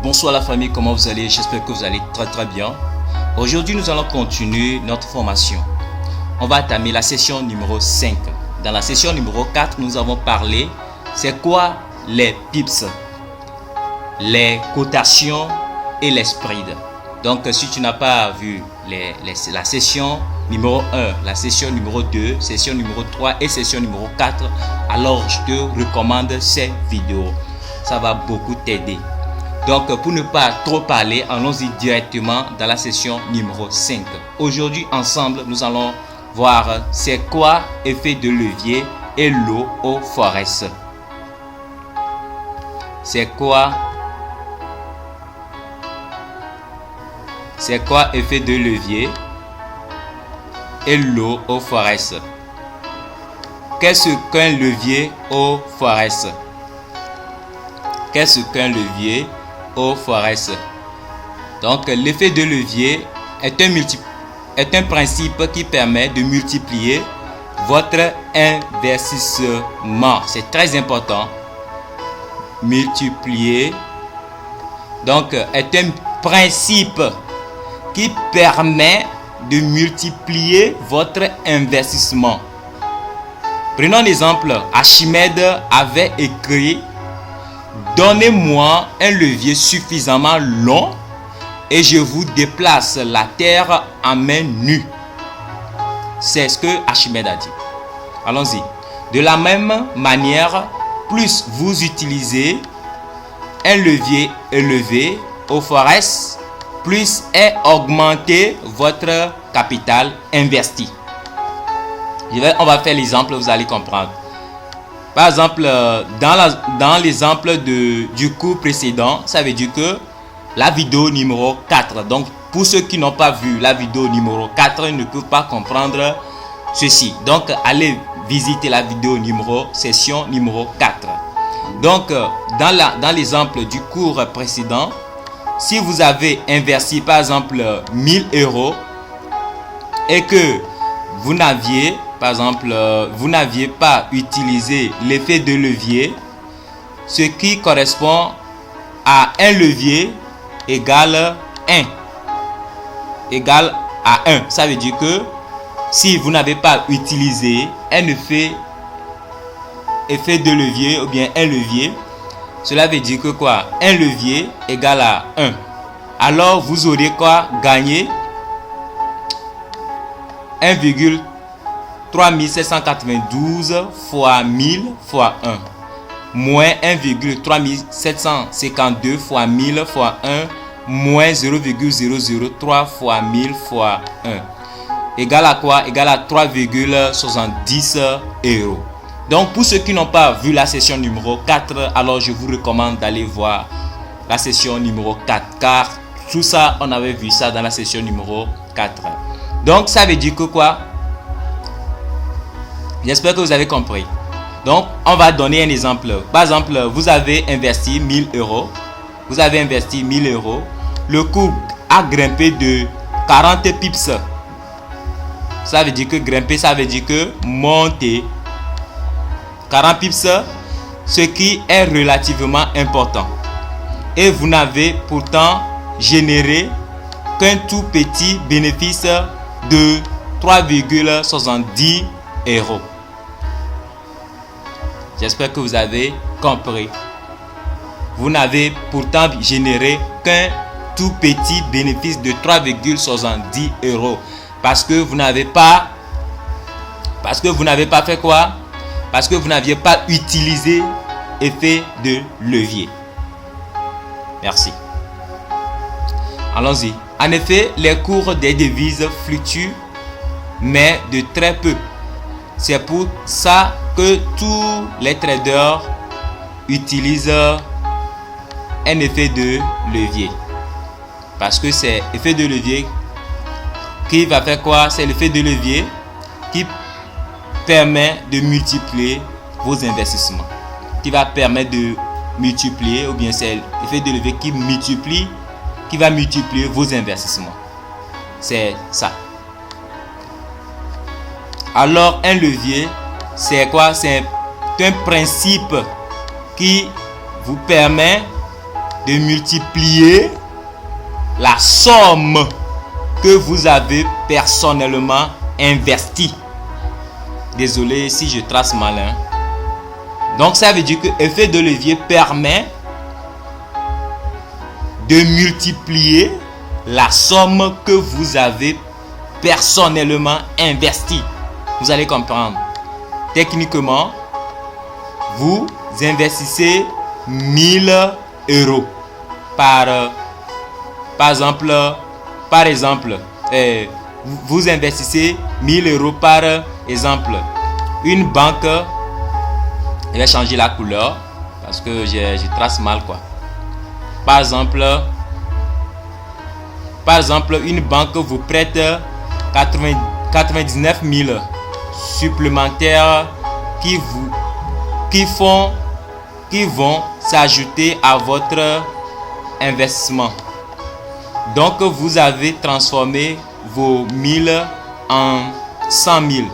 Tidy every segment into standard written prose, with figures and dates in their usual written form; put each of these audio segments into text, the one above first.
Bonsoir la famille, comment vous allez? J'espère que vous allez très bien. Aujourd'hui, nous allons continuer notre formation. On va entamer la session numéro 5. Dans la session numéro 4, nous avons parlé, c'est quoi les pips, les cotations et les spreads. Donc, si tu n'as pas vu la session numéro 1, la session numéro 2, session numéro 3 et session numéro 4, alors je te recommande ces vidéos. Ça va beaucoup t'aider. Donc, pour ne pas trop parler, allons-y directement dans la session numéro 5. Aujourd'hui, ensemble, nous allons voir c'est quoi effet de levier et l'eau au forex. C'est quoi effet de levier et l'eau au forex? Qu'est-ce qu'un levier au forex? Qu'est-ce qu'un levier au forex? Donc, l'effet de levier est un principe qui permet de multiplier votre investissement. C'est très important. Multiplier. Donc, est un principe qui permet de multiplier votre investissement. Prenons l'exemple, Archimède avait écrit: donnez-moi un levier suffisamment long et je vous déplace la terre à main nue. C'est ce que Archimède a dit. Allons-y. De la même manière, plus vous utilisez un levier élevé au forex, plus est augmenté votre capital investi. On va faire l'exemple, vous allez comprendre. Par exemple, dans l'exemple du cours précédent, ça veut dire que la vidéo numéro 4, donc pour ceux qui n'ont pas vu la vidéo numéro 4, ils ne peuvent pas comprendre ceci. Donc, allez visiter la vidéo session numéro 4. Donc, dans l'exemple du cours précédent, si vous avez investi par exemple 1000 € et que vous n'aviez pas utilisé l'effet de levier, ce qui correspond à un levier égale 1. Égal à 1. Ça veut dire que si vous n'avez pas utilisé un effet de levier ou bien un levier, cela veut dire que quoi? Un levier égale à 1. Alors vous aurez quoi? Gagné 1,3792 fois 1000 fois 1 moins 1,3752 fois 1000 fois 1 moins 0,003 fois 1000 fois 1 égale à quoi? Égale à 3,70 €. Donc pour ceux qui n'ont pas vu la session numéro 4, alors je vous recommande d'aller voir la session numéro 4, car tout ça on avait vu ça dans la session numéro 4. Donc ça veut dire que quoi? J'espère que vous avez compris. Donc, on va donner un exemple. Par exemple, vous avez investi 1000 €. Vous avez investi 1000 €. Le cours a grimpé de 40 pips. Ça veut dire que grimper, ça veut dire que monter. 40 pips, ce qui est relativement important. Et vous n'avez pourtant généré qu'un tout petit bénéfice de 3,70 €. J'espère que vous avez compris. Vous n'avez pourtant généré qu'un tout petit bénéfice de 3,70 € parce que vous n'avez pas fait quoi? Parce que vous n'aviez pas utilisé effet de levier. Merci. Allons-y. En effet, les cours des devises fluctuent, mais de très peu. C'est pour ça que tous les traders utilisent un effet de levier. Parce que c'est l'effet de levier qui va faire quoi? C'est l'effet de levier qui permet de multiplier vos investissements. Qui va permettre de multiplier, ou bien c'est l'effet de levier qui va multiplier vos investissements. C'est ça. Alors un levier, c'est quoi? C'est un principe qui vous permet de multiplier la somme que vous avez personnellement investie. Désolé si je trace mal. Donc ça veut dire que l'effet de levier permet de multiplier la somme que vous avez personnellement investie. Vous allez comprendre. Techniquement, vous investissez 1000 euros par exemple, vous investissez 1000 euros par exemple. Une banque, je vais changer la couleur parce que je trace mal quoi. Par exemple, une banque vous prête 99 000 supplémentaires qui vont s'ajouter à votre investissement. Donc vous avez transformé vos 1000 en 100 000.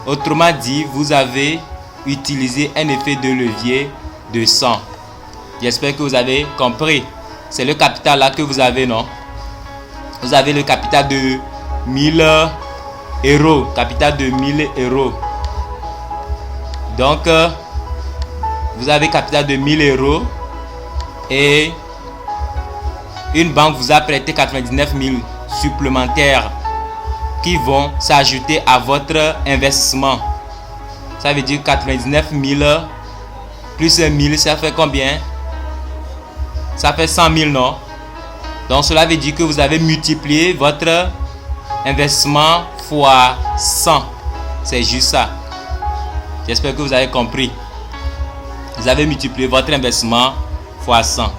Autrement dit, vous avez utilisé un effet de levier de 100. J'espère que vous avez compris. C'est le capital là que vous avez, non? Vous avez le capital de 1000 euros. Capital de 1000 euros. Donc, vous avez capital de 1000 euros et une banque vous a prêté 99 000 supplémentaires qui vont s'ajouter à votre investissement. Ça veut dire 99 000 plus 1000, ça fait combien? Ça fait 100 000, non? Donc cela veut dire que vous avez multiplié votre investissement fois 100. C'est juste ça. J'espère que vous avez compris. Vous avez multiplié votre investissement fois 100.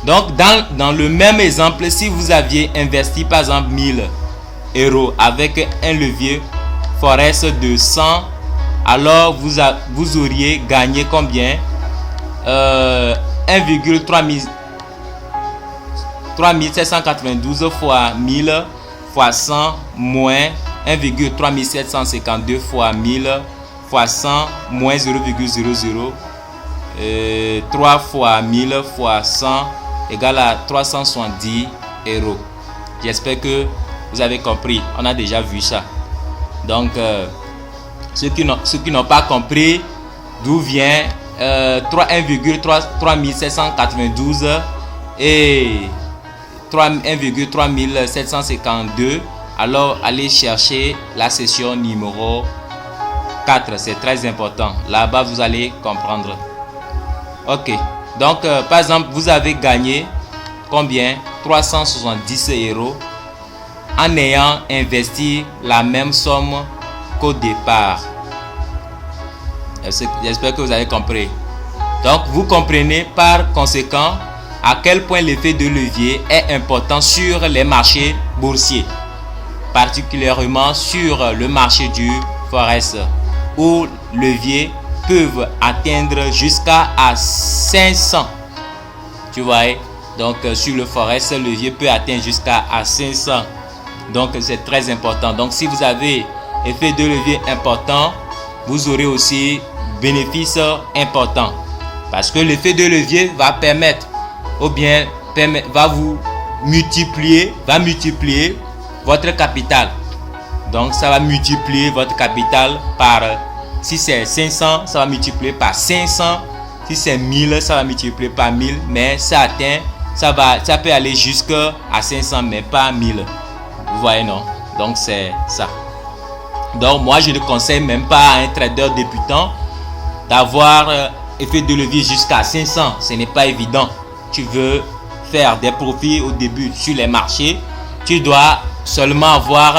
Donc dans le même exemple, si vous aviez investi par exemple 1000 euros avec un levier Forex de 100, alors vous auriez gagné combien? 1,3792 fois 1000 fois 100 moins 1,3752 fois 1000 fois 100 moins 0,00 3 fois 1000 fois 100 égale à 370 euros. J'espère que vous avez compris. On a déjà vu ça. Donc, ceux qui n'ont pas compris d'où vient 1,3792 et 1,3752, alors allez chercher la session numéro 4. C'est très important. Là-bas, vous allez comprendre. Ok. Donc, par exemple, vous avez gagné combien? 370 euros en ayant investi la même somme qu'au départ. J'espère que vous avez compris. Donc, vous comprenez par conséquent à quel point l'effet de levier est important sur les marchés boursiers, particulièrement sur le marché du Forex, où leviers peuvent atteindre jusqu'à 500. Tu vois, donc sur le Forex, le levier peut atteindre jusqu'à 500. Donc c'est très important. Donc si vous avez effet de levier important, vous aurez aussi bénéfice important, parce que l'effet de levier va permettre, ou bien va multiplier votre capital. Donc ça va multiplier votre capital par, si c'est 500, ça va multiplier par 500. Si c'est 1000, ça va multiplier par 1000. Mais ça peut aller jusqu'à 500, mais pas 1000. Vous voyez, non? Donc c'est ça. Donc moi je ne conseille même pas à un trader débutant d'avoir effet de levier jusqu'à 500. Ce n'est pas évident. Tu veux faire des profits au début sur les marchés, tu dois seulement avoir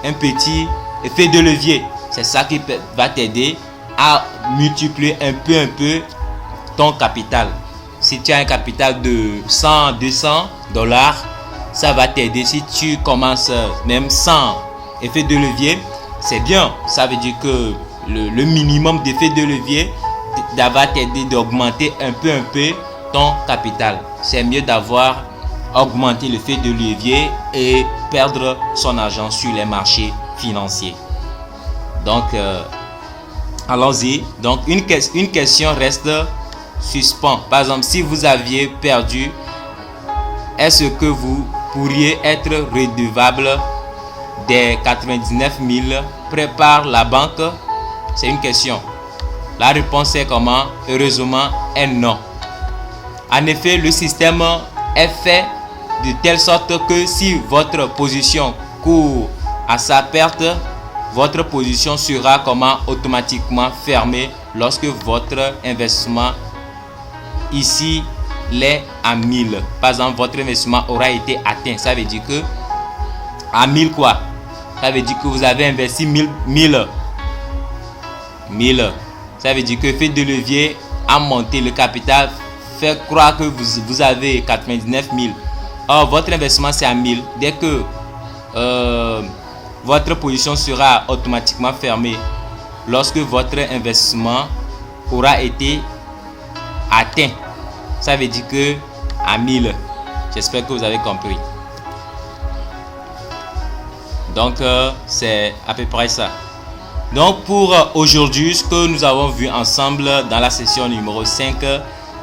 un petit effet de levier. C'est ça qui va t'aider à multiplier un peu ton capital. Si tu as un capital de 100, 200 $, ça va t'aider. Si tu commences même sans effet de levier, c'est bien. Ça veut dire que le minimum d'effet de levier va t'aider d'augmenter un peu ton capital. C'est mieux d'avoir augmenté l'effet de levier et perdre son argent sur les marchés financiers. Donc Allons-y. Donc, une question reste suspens. Par exemple, si vous aviez perdu, est-ce que vous pourriez être redevable des 99 000 prêts par la banque? C'est une question. La réponse est comment? Heureusement, est non. En effet, le système est fait de telle sorte que si votre position court à sa perte, votre position sera comment? Automatiquement fermée lorsque votre investissement ici l'est à 1000. Par exemple, votre investissement aura été atteint. Ça veut dire que à 1000 quoi? Ça veut dire que vous avez investi 1000. Ça veut dire que l'effet de levier a monté le capital, fait croire que vous avez 99 000. Or, votre investissement c'est à 1000. Dès que votre position sera automatiquement fermée lorsque votre investissement aura été atteint. Ça veut dire que à 1000. J'espère que vous avez compris. Donc, c'est à peu près ça. Donc, pour aujourd'hui, ce que nous avons vu ensemble dans la session numéro 5,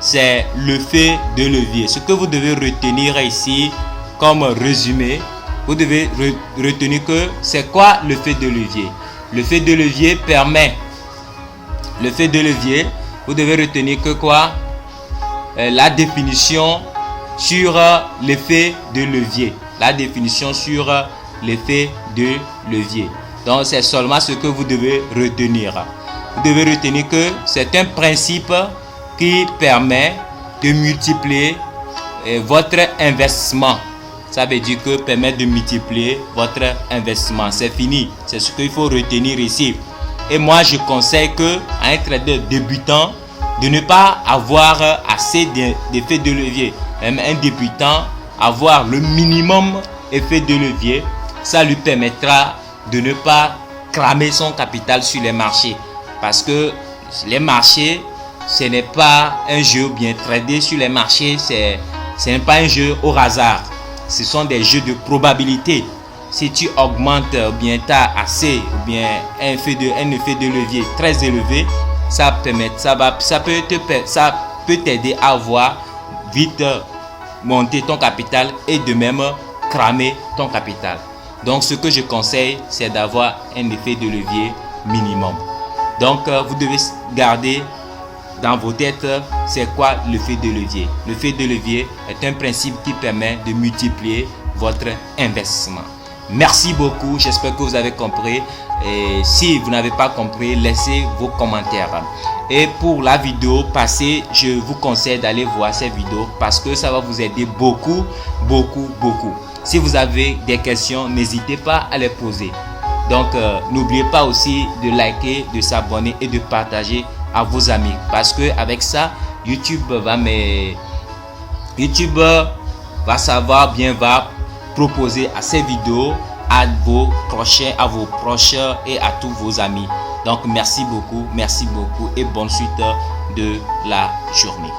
c'est l'effet de levier. Ce que vous devez retenir ici comme résumé, vous devez retenir que c'est quoi l'effet de levier? L'effet de levier permet, l'effet de levier, vous devez retenir que quoi? La définition sur l'effet de levier. La définition sur l'effet de levier. Donc, c'est seulement ce que vous devez retenir. Vous devez retenir que c'est un principe qui permet de multiplier votre investissement. Ça veut dire que permet de multiplier votre investissement. C'est fini. C'est ce qu'il faut retenir ici. Et moi, je conseille que à un trader débutant de ne pas avoir assez d'effets de levier. Même un débutant, avoir le minimum effet de levier, ça lui permettra de ne pas cramer son capital sur les marchés. Parce que les marchés, ce n'est pas un jeu bien trader sur les marchés, ce n'est pas un jeu au hasard. Ce sont des jeux de probabilité. Si tu augmentes ou bien tu as assez ou bien un effet de levier très élevé, ça peut t'aider à voir vite monter ton capital et de même cramer ton capital. Donc ce que je conseille, c'est d'avoir un effet de levier minimum. Donc vous devez garder dans vos têtes c'est quoi l'effet de levier. L'effet de levier est un principe qui permet de multiplier votre investissement. Merci beaucoup, j'espère que vous avez compris. Et si vous n'avez pas compris, laissez vos commentaires. Et pour la vidéo passée, je vous conseille d'aller voir cette vidéo parce que ça va vous aider beaucoup. Si vous avez des questions, n'hésitez pas à les poser. Donc, n'oubliez pas aussi de liker, de s'abonner et de partager à vos amis. Parce que avec ça, YouTube va proposer à ces vidéos à vos proches et à tous vos amis. Donc, merci beaucoup et bonne suite de la journée.